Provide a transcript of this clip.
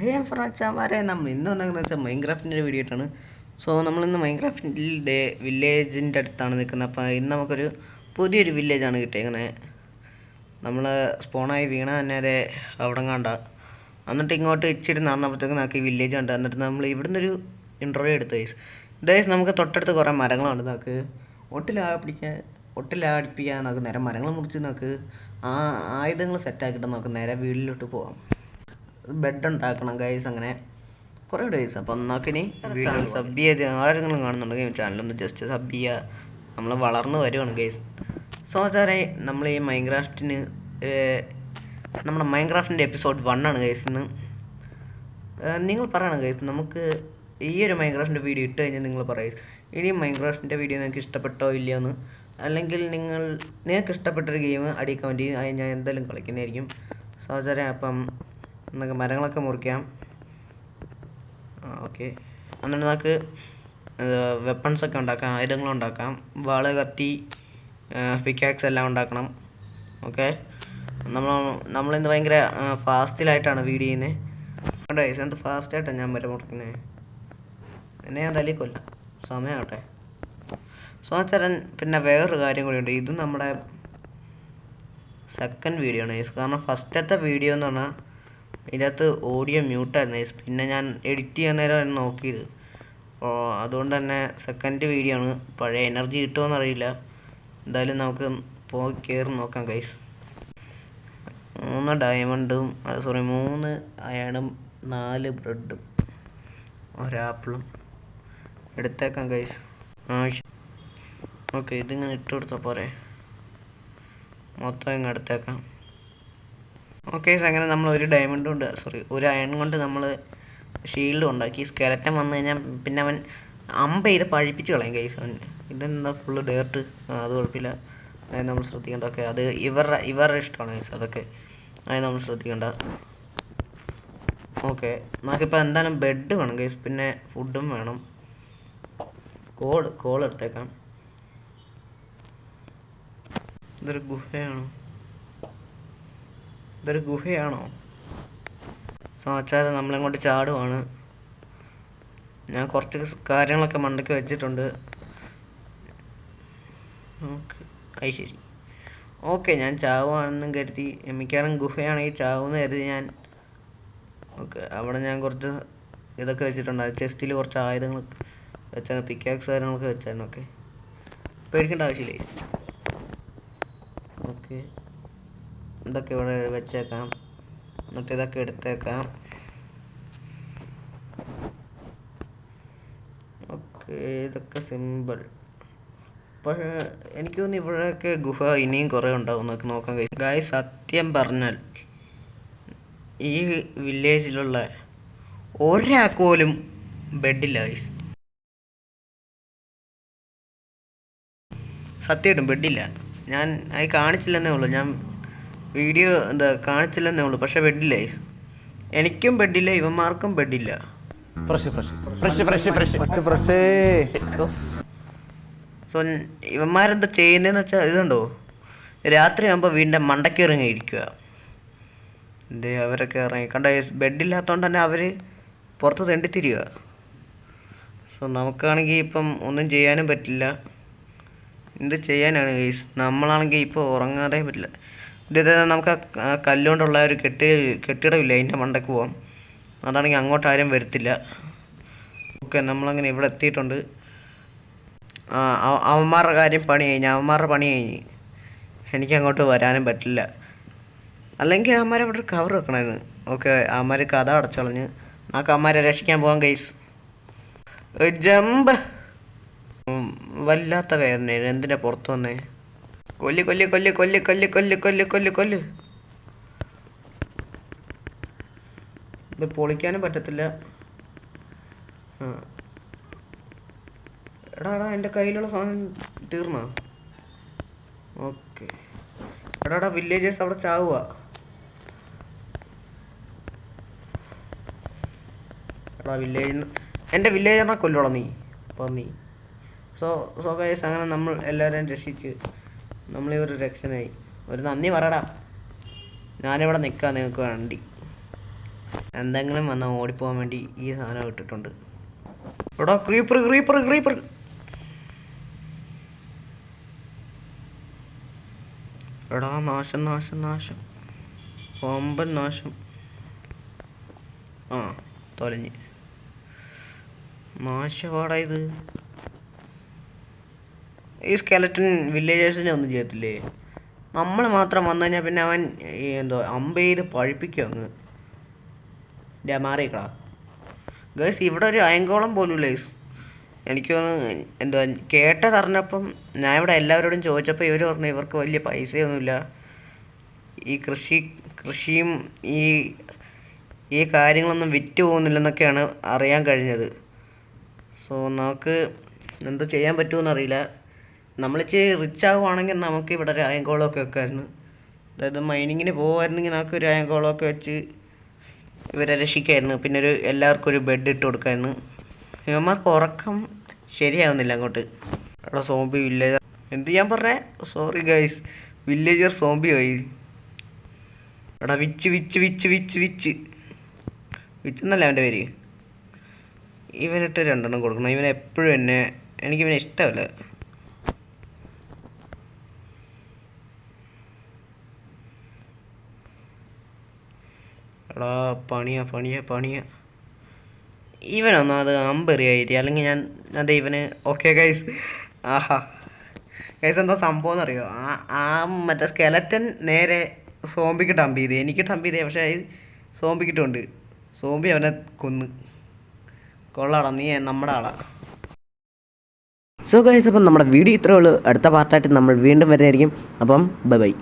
ഹേ ഫ്രണ്ട്സാമാരെ, നമ്മൾ ഇന്ന് വന്നതെന്ന് വെച്ചാൽ മൈൻക്രാഫ്റ്റിൻ്റെ ഒരു വീഡിയോ ആയിട്ടാണ്. സോ നമ്മളിന്ന് മൈൻക്രാഫ്റ്റിൻ്റെ വില്ലേജിൻ്റെ അടുത്താണ് നിൽക്കുന്നത്. അപ്പോൾ ഇന്ന് നമുക്കൊരു പുതിയൊരു വില്ലേജാണ് കിട്ടിയേക്കുന്നത്. നമ്മൾ സ്പോണായി വീണ തന്നെ അതെ അവിടെ കണ്ട, എന്നിട്ട് ഇങ്ങോട്ട് ഇച്ചിരി നടന്നപ്പോഴത്തേക്ക് നമുക്ക് ഈ വില്ലേജ് കണ്ട്. എന്നിട്ട് നമ്മൾ ഇവിടുന്ന് ഒരു ഇൻ്റർവ്യൂ എടുത്തു. ഗൈസ് നമുക്ക് തൊട്ടടുത്ത് കുറേ മരങ്ങളുണ്ട്. നമുക്ക് ഒട്ടിലാടിപ്പിക്കാൻ നമുക്ക് നേരെ മരങ്ങൾ മുറിച്ച് നമുക്ക് ആയുധങ്ങൾ സെറ്റാക്കിയിട്ട് നമുക്ക് നേരെ വീട്ടിലോട്ട് പോകാം. ബെഡ് ഉണ്ടാക്കണം ഗൈസ്, അങ്ങനെ കുറേ ഗൈസ്. അപ്പം നമുക്കിനി വീഡിയോ സബ് ചെയ്ത് ആരെങ്കിലും കാണുന്നുണ്ടെങ്കിൽ ചാനലൊന്ന് ജസ്റ്റ് സബ് ചെയ്യുക. നമ്മൾ വളർന്നു വരുവാണ് ഗൈസ്. സോ സാറേ, നമ്മൾ ഈ മൈൻക്രാഫ്റ്റിന് നമ്മുടെ മൈൻക്രാഫ്റ്റിൻ്റെ എപ്പിസോഡ് 1 ആണ് ഗൈസ്. ഇന്ന് നിങ്ങൾ പറയണം ഗൈസ്, നമുക്ക് ഈ ഒരു മൈൻക്രാഫ്റ്റിൻ്റെ വീഡിയോ ഇട്ട് കഴിഞ്ഞാൽ നിങ്ങൾ പറയും ഇനിയും മൈൻക്രാഫ്റ്റിൻ്റെ വീഡിയോ നിങ്ങൾക്ക് ഇഷ്ടപ്പെട്ടോ ഇല്ലയോ എന്ന്. അല്ലെങ്കിൽ നിങ്ങൾക്ക് ഇഷ്ടപ്പെട്ടൊരു ഗെയിം അടി കമൻറ്റ് ചെയ്യും, അത് ഞാൻ എന്തായാലും കളിക്കുന്നതായിരിക്കും. സോ സാറേ, അപ്പം നമുക്ക് മരങ്ങളൊക്കെ മുറിക്കാം. ഓക്കെ, എന്നിട്ട് നമുക്ക് വെപ്പൺസൊക്കെ ഉണ്ടാക്കാം, ആയുധങ്ങളുണ്ടാക്കാം. വാള്, കത്തി, പിക്കാക്സ് എല്ലാം ഉണ്ടാക്കണം. ഓക്കെ, നമ്മളിന്ന് ഭയങ്കര ഫാസ്റ്റിലായിട്ടാണ് വീഡിയോ ചെയ്യുന്നത്. എന്ത് ഫാസ്റ്റായിട്ടാണ് ഞാൻ മരം മുറിക്കുന്നത്. എന്നെ ഞാൻ തല്ലി കൊല്ലാം, സമയമാവട്ടെ. സോ ചേരൻ, പിന്നെ വേറൊരു കാര്യം കൂടിയുണ്ട്. ഇത് നമ്മുടെ സെക്കൻഡ് വീഡിയോ ആണ്. കാരണം ഫസ്റ്റത്തെ വീഡിയോ എന്ന് പറഞ്ഞാൽ ഇതിനകത്ത് ഓഡിയോ മ്യൂട്ടായിരുന്നു. പിന്നെ ഞാൻ എഡിറ്റ് ചെയ്യാൻ നേരമാണ് നോക്കിയത്. അപ്പോൾ അതുകൊണ്ട് തന്നെ സെക്കൻഡ് വീഡിയോ ആണ്. പഴയ എനർജി കിട്ടുമോയെന്ന് അറിയില്ല. എന്തായാലും നമുക്ക് പോയി കയറി നോക്കാം ഗൈസ്. 3 ഡയമണ്ടും 3 അയണും 4 ബ്രെഡും ഒരാപ്പിളും എടുത്തേക്കാം ഗൈസ്. ഓക്കെ, ഇതിങ്ങനെ ഇട്ട് കൊടുത്താൽ പോരെ, മൊത്തം ഇങ്ങ് എടുത്തേക്കാം. ഓക്കെ, അങ്ങനെ നമ്മൾ ഒരു ഡയമണ്ട് കൊണ്ട് ഒരു അയൺ കൊണ്ട് നമ്മൾ ഷീൽഡ് ഉണ്ടാക്കി. സ്കെലറ്റൻ വന്നു കഴിഞ്ഞാൽ പിന്നെ അവൻ അമ്പ ചെയ്ത് പഴിപ്പിച്ച് കളയും ഗൈസ്. അവൻ ഇതെന്താ ഫുള്ള് ഡേർട്ട്, അത് കുഴപ്പമില്ല, അത് നമ്മൾ ശ്രദ്ധിക്കേണ്ട. ഓക്കെ, അത് ഇവരുടെ ഇഷ്ടമാണ് ഗൈസ്, അതൊക്കെ അത് നമ്മൾ ശ്രദ്ധിക്കേണ്ട. ഓക്കെ, നമുക്കിപ്പോൾ എന്തായാലും ബെഡ് വേണം ഗൈസ്, പിന്നെ ഫുഡും വേണം. കോൾ എടുത്തേക്കാം. ഇതൊരു ഗുഹയാണോ? സോ അച്ചാൽ നമ്മളിങ്ങോട്ട് ചാടുവാണ്. ഞാൻ കുറച്ച് കാര്യങ്ങളൊക്കെ മണ്ടയ്ക്ക് വെച്ചിട്ടുണ്ട്. ഓക്കെ, അത് ശരി. ഓക്കെ, ഞാൻ ചാവുകയാണെന്നും കരുതി, മിക്കവാറും ഗുഹയാണെങ്കിൽ ചാവുമെന്ന് കരുതി ഞാൻ. ഓക്കെ, അവിടെ ഞാൻ കുറച്ച് ഇതൊക്കെ വെച്ചിട്ടുണ്ട്. ചെസ്റ്റിൽ കുറച്ച് ആയുധങ്ങൾ വെച്ചാൽ പിക്കാക്സ് കാര്യങ്ങളൊക്കെ വെച്ചായിരുന്നു. ഓക്കെ, പേടിക്കേണ്ട ആവശ്യമില്ല. ഓക്കെ, ഇതൊക്കെ ഇവിടെ വെച്ചേക്കാം, എന്നിട്ട് ഇതൊക്കെ എടുത്തേക്കാം. ഓക്കെ, ഇതൊക്കെ സിമ്പിൾ. പക്ഷേ എനിക്ക് തോന്നുന്നു ഇവിടെയൊക്കെ ഗുഹ ഇനിയും കുറേ ഉണ്ടാവും. നമുക്ക് നോക്കാം ഗൈസ്. സത്യം പറഞ്ഞാൽ ഈ വില്ലേജിലുള്ള ഒരാൾക്ക് പോലും ബെഡില്ല ഗൈസ്. സത്യമായിട്ടും ബെഡില്ല. ഞാൻ അത് കാണിച്ചില്ലെന്നേ ഉള്ളൂ, ഞാൻ വീഡിയോ കാണിച്ചില്ലെന്നേ ഉള്ളൂ. പക്ഷെ ബെഡില്ല ഗൈസ്. എനിക്കും ബെഡില്ല, ഇവന്മാർക്കും ബെഡില്ല. സോ ഇവന്മാരെന്താ ചെയ്യുന്നതെന്ന് വെച്ചാൽ ഇതുണ്ടോ, രാത്രിയാകുമ്പോൾ വീണ്ടും മണ്ടയ്ക്ക് ഇറങ്ങി ഇരിക്കുക. അവരൊക്കെ ഇറങ്ങി കണ്ട ബെഡില്ലാത്തതുകൊണ്ട് തന്നെ അവർ പുറത്ത് തെണ്ടിത്തിരിക. സോ നമുക്കാണെങ്കിൽ ഇപ്പം ഒന്നും ചെയ്യാനും പറ്റില്ല. എന്ത് ചെയ്യാനാണ് ഗൈസ്, നമ്മളാണെങ്കിൽ ഇപ്പോൾ ഉറങ്ങാതെ പറ്റില്ല. ഇത് നമുക്ക് കല്ലുകൊണ്ടുള്ള ഒരു കെട്ടിടമില്ല, അതിൻ്റെ മണ്ടയ്ക്ക് പോവാം. അതാണെങ്കിൽ അങ്ങോട്ട് ആരും വരത്തില്ല. ഓക്കെ, നമ്മളങ്ങനെ ഇവിടെ എത്തിയിട്ടുണ്ട്. അവന്മാരുടെ പണി കഴിഞ്ഞ് എനിക്ക് അങ്ങോട്ട് വരാനും പറ്റില്ല. അല്ലെങ്കിൽ അവന്മാരെ ഇവിടെ ഒരു കവർ വെക്കണമായിരുന്നു. ഓക്കെ, അവന്മാർ കഥ അടച്ചളഞ്ഞ് നമുക്ക് അവന്മാരെ രക്ഷിക്കാൻ പോകാം ഗൈസ്. ജമ്പ്. വല്ലാത്ത വേദനയാണ്. എന്തിനാ പുറത്ത് വന്നേ? കൊല്ല്. ഇത് പൊളിക്കാനും പറ്റത്തില്ല. എടാ എൻ്റെ കയ്യിലുള്ള സാധനം തീർന്നോ? ഓക്കെ, എടാ വില്ലേജേഴ്സ് അവിടെ ചാവുക. എടാ എൻ്റെ വില്ലേജറിനെ കൊല്ലോടാ നീ പന്നി. സോ ഗൈസ്, അങ്ങനെ നമ്മൾ എല്ലാവരെയും രക്ഷിച്ച് നമ്മളിവർ രക്ഷനായി. ഒരു നന്ദി പറയടാ. ഞാനിവിടെ നിൽക്കാം നിങ്ങൾക്ക് വേണ്ടി. എന്തെങ്കിലും വന്നാൽ ഓടിപ്പോകാൻ വേണ്ടി ഈ സാധനം ഇട്ടിട്ടുണ്ട്. എടാ ക്രീപ്പർ ക്രീപ്പർ ക്രീപ്പർ. എടാ നാശം നാശം നാശം, വമ്പൻ നാശം. ആ തൊലഞ്ഞ് നാശപാടാ ഇത്. ഈ സ്കെലറ്റൻ വില്ലേജേഴ്സിനെ ഒന്നും ചെയ്യത്തില്ലേ? നമ്മൾ മാത്രം വന്നു കഴിഞ്ഞാൽ പിന്നെ അവൻ എന്തോ അമ്പ് ചെയ്ത് പഴിപ്പിക്കും അങ്ങ്. മാറിക്കളാ ഗൈസ്. ഇവിടെ ഒരു അയങ്കോളം പോലും ഗൈസ്. എനിക്ക് തോന്നുന്നു എന്താ കേട്ടതറിഞ്ഞപ്പം ഞാൻ ഇവിടെ എല്ലാവരോടും ചോദിച്ചപ്പോൾ ഇവർ പറഞ്ഞു ഇവർക്ക് വലിയ പൈസയൊന്നുമില്ല, ഈ കൃഷിയും ഈ കാര്യങ്ങളൊന്നും വിറ്റ് പോകുന്നില്ലെന്നൊക്കെയാണ് അറിയാൻ കഴിഞ്ഞത്. സോ നമുക്ക് എന്ത് ചെയ്യാൻ പറ്റുമെന്നറിയില്ല. നമ്മളിച്ചിരി റിച്ച് ആകുവാണെങ്കിൽ നമുക്ക് ഇവിടെ ഒരു അയങ്കോളമൊക്കെ വെക്കാമായിരുന്നു. അതായത് മൈനിങ്ങിന് പോകുമായിരുന്നെങ്കിൽ നമുക്ക് ഒരു അയങ്കോളമൊക്കെ വെച്ച് ഇവരെ രക്ഷിക്കായിരുന്നു. പിന്നെ എല്ലാവർക്കും ഒരു ബെഡ് ഇട്ട് കൊടുക്കായിരുന്നു. ഇവന്മാർക്ക് ഉറക്കം ശരിയാവുന്നില്ല അങ്ങോട്ട്. എടാ സോംബി വില്ലേജർ, എന്ത് ഞാൻ പറഞ്ഞേ? സോറി ഗൈസ്, വില്ലേജർ സോംബി ആയി. എടാ which which which which which which എന്നല്ല അവൻ്റെ പേര്. ഇവനിട്ട് 2 എണ്ണം കൊടുക്കണം. ഇവൻ എപ്പോഴും എനിക്കിവനെ ഇഷ്ടമല്ല. എടാ പണിയാ പണിയാ പണിയാ. ഇവനൊന്നും അത് അമ്പെറിയായി, അല്ലെങ്കിൽ ഞാൻ അതെ ഇവന് ഓക്കെ ഗൈസ്. ആഹാ ഗൈസ്, എന്താ സംഭവം എന്നറിയോ? ആ മറ്റേ സ്കെലറ്റൻ നേരെ സോംബിക്ക് ടംപ് ചെയ്ത്, എനിക്ക് ടംപ് ചെയ്തേ, പക്ഷേ സോംബിക്കിട്ടുണ്ട്. സോംബി അവനെ കൊന്ന്. കൊള്ളാടാ, നീ നമ്മുടെ ആളാ. സോ ഗൈസ്, അപ്പം നമ്മുടെ വീഡിയോ ഇത്രയേ ഉള്ളൂ. അടുത്ത പാർട്ടായിട്ട് നമ്മൾ വീണ്ടും വരുന്നതായിരിക്കും. അപ്പം ബൈ ബൈ.